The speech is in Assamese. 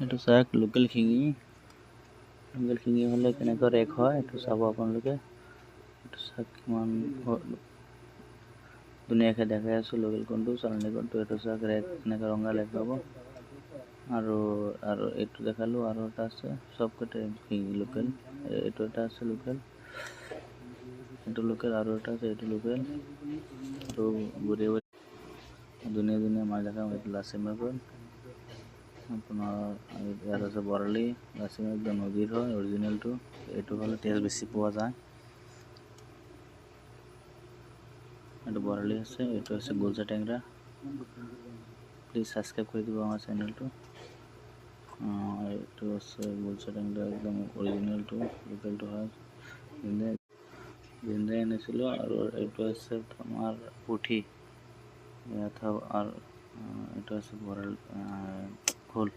এইটো চাওক লোকেল শিঙি হ'লে কেনেকৈ ৰেক হয় এইটো চাব আপোনালোকে। এইটো চাওক কিমান ধুনীয়াকৈ দেখাই আছোঁ লোকেল কোনটো চালানী কোনটো। এইটো চাওক ৰেক এনেকৈ ৰঙা ৰেক পাব। আৰু এইটো দেখালোঁ আৰু এটা আছে চবকেইটা শিঙি লোকেল। এইটো এটা আছে লোকেল, এইটো লোকেল আৰু এটা আছে এইটো লোকেল। আৰু বঢ়িয়া ধুনীয়া মাছ দেখাম। এইটো লাচি মাগুৰ আপোনাৰ ইয়াত আছে বৰালি। লাচি মাছ একদম নদীৰ হয় অৰিজিনেলটো। এইটো হ'লে তেজ বেছি পোৱা যায়। এইটো বৰালি আছে, এইটো আছে গুলচা টেংৰা। প্লিজ সাবস্ক্ৰাইব কৰে দিব আমাৰ চ্যানেলটো। এইটো আছে গুলচা টেংৰা একদম অৰিজিনেলটো, লোকেলটো হয় জিন্দাই আনিছিলোঁ। আৰু এইটো আছে আমাৰ পুঠি ইয়াত আৰু এইটো আছে বৰালি শোল।